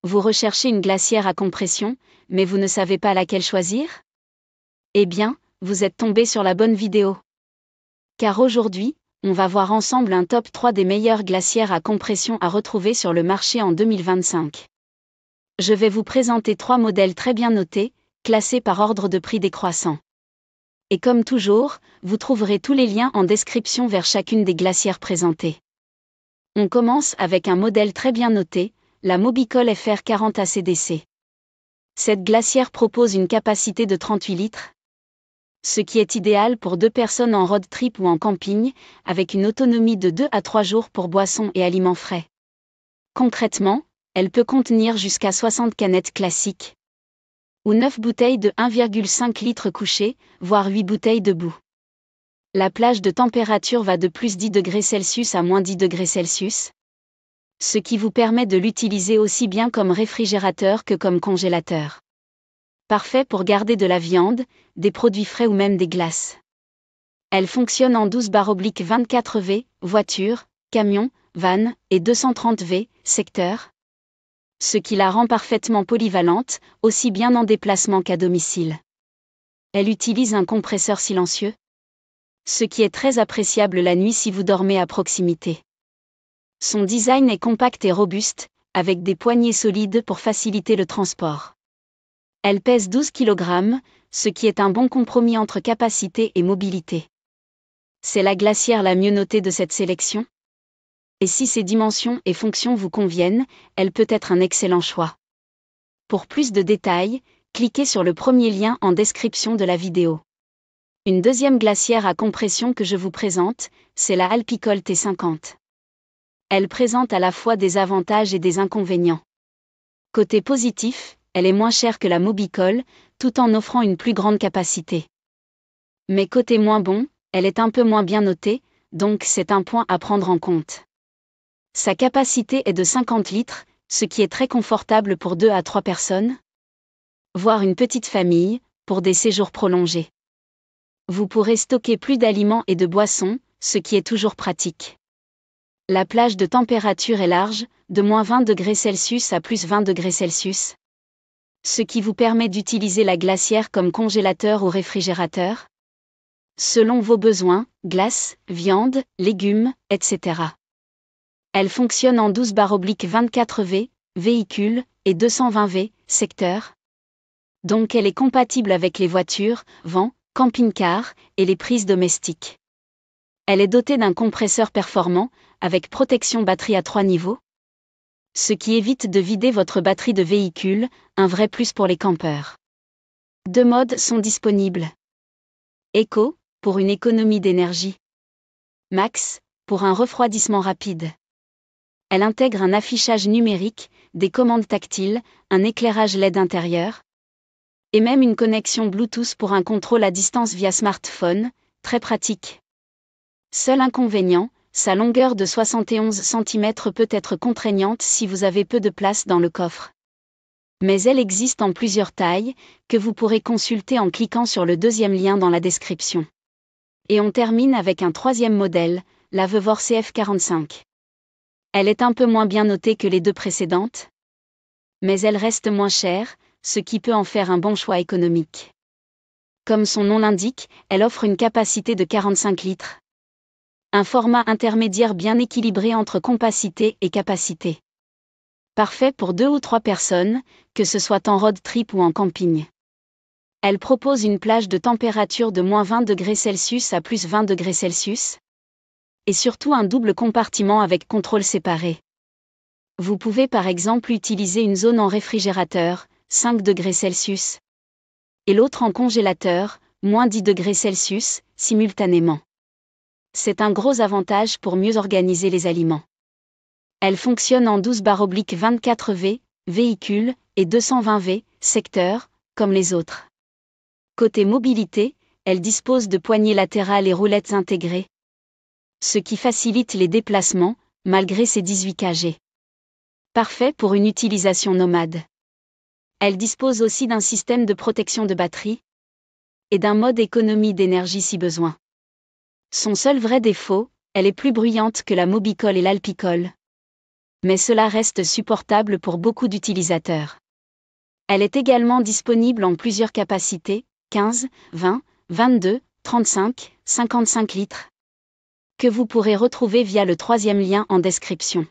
Vous recherchez une glacière à compression, mais vous ne savez pas laquelle choisir? Eh bien, vous êtes tombé sur la bonne vidéo. Car aujourd'hui, on va voir ensemble un top 3 des meilleures glacières à compression à retrouver sur le marché en 2025. Je vais vous présenter 3 modèles très bien notés, classés par ordre de prix décroissant. Et comme toujours, vous trouverez tous les liens en description vers chacune des glacières présentées. On commence avec un modèle très bien noté, la Mobicol FR40 ACDC. Cette glacière propose une capacité de 38 litres, ce qui est idéal pour 2 personnes en road trip ou en camping, avec une autonomie de 2 à 3 jours pour boissons et aliments frais. Concrètement, elle peut contenir jusqu'à 60 canettes classiques, ou 9 bouteilles de 1,5 litres couchées, voire 8 bouteilles debout. La plage de température va de plus 10 degrés Celsius à moins 10 degrés Celsius, ce qui vous permet de l'utiliser aussi bien comme réfrigérateur que comme congélateur. Parfait pour garder de la viande, des produits frais ou même des glaces. Elle fonctionne en 12/24V, voiture, camion, van, et 230V, secteur, ce qui la rend parfaitement polyvalente, aussi bien en déplacement qu'à domicile. Elle utilise un compresseur silencieux, ce qui est très appréciable la nuit si vous dormez à proximité. Son design est compact et robuste, avec des poignées solides pour faciliter le transport. Elle pèse 12 kg, ce qui est un bon compromis entre capacité et mobilité. C'est la glacière la mieux notée de cette sélection. Et si ses dimensions et fonctions vous conviennent, elle peut être un excellent choix. Pour plus de détails, cliquez sur le premier lien en description de la vidéo. Une deuxième glacière à compression que je vous présente, c'est la Alpicol T50. Elle présente à la fois des avantages et des inconvénients. Côté positif, elle est moins chère que la Mobicol, tout en offrant une plus grande capacité. Mais côté moins bon, elle est un peu moins bien notée, donc c'est un point à prendre en compte. Sa capacité est de 50 litres, ce qui est très confortable pour 2 à 3 personnes, voire une petite famille, pour des séjours prolongés. Vous pourrez stocker plus d'aliments et de boissons, ce qui est toujours pratique. La plage de température est large, de moins 20 degrés Celsius à plus 20 degrés Celsius, ce qui vous permet d'utiliser la glacière comme congélateur ou réfrigérateur, selon vos besoins, glace, viande, légumes, etc. Elle fonctionne en 12/24V, véhicule, et 220V, secteur. Donc elle est compatible avec les voitures, vans, camping-cars, et les prises domestiques. Elle est dotée d'un compresseur performant, avec protection batterie à 3 niveaux, ce qui évite de vider votre batterie de véhicule, un vrai plus pour les campeurs. 2 modes sont disponibles. Eco, pour une économie d'énergie. Max, pour un refroidissement rapide. Elle intègre un affichage numérique, des commandes tactiles, un éclairage LED intérieur, et même une connexion Bluetooth pour un contrôle à distance via smartphone, très pratique. Seul inconvénient, sa longueur de 71 cm peut être contraignante si vous avez peu de place dans le coffre. Mais elle existe en plusieurs tailles, que vous pourrez consulter en cliquant sur le deuxième lien dans la description. Et on termine avec un troisième modèle, la Vevor CF45. Elle est un peu moins bien notée que les 2 précédentes, mais elle reste moins chère, ce qui peut en faire un bon choix économique. Comme son nom l'indique, elle offre une capacité de 45 litres. Un format intermédiaire bien équilibré entre compacité et capacité. Parfait pour 2 ou 3 personnes, que ce soit en road trip ou en camping. Elle propose une plage de température de moins 20 degrés Celsius à plus 20 degrés Celsius. Et surtout un double compartiment avec contrôle séparé. Vous pouvez par exemple utiliser une zone en réfrigérateur, 5 degrés Celsius, et l'autre en congélateur, moins 10 degrés Celsius, simultanément. C'est un gros avantage pour mieux organiser les aliments. Elle fonctionne en 12/24V, véhicule, et 220V, secteur, comme les autres. Côté mobilité, elle dispose de poignées latérales et roulettes intégrées, ce qui facilite les déplacements, malgré ses 18 kg. Parfait pour une utilisation nomade. Elle dispose aussi d'un système de protection de batterie, et d'un mode économie d'énergie si besoin. Son seul vrai défaut, elle est plus bruyante que la Mobicol et l'Alpicol, mais cela reste supportable pour beaucoup d'utilisateurs. Elle est également disponible en plusieurs capacités, 15, 20, 22, 35, 55 litres, que vous pourrez retrouver via le troisième lien en description.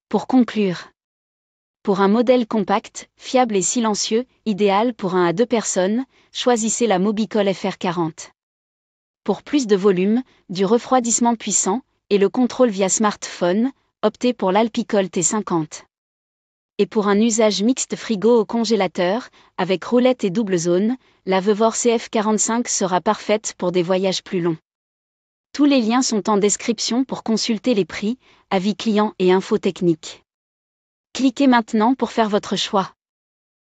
Pour conclure, pour un modèle compact, fiable et silencieux, idéal pour 1 à 2 personnes, choisissez la Mobicol FR40. Pour plus de volume, du refroidissement puissant, et le contrôle via smartphone, optez pour l'Alpicol T50. Et pour un usage mixte frigo au congélateur, avec roulette et double zone, la Vevor CF45 sera parfaite pour des voyages plus longs. Tous les liens sont en description pour consulter les prix, avis clients et infos techniques. Cliquez maintenant pour faire votre choix.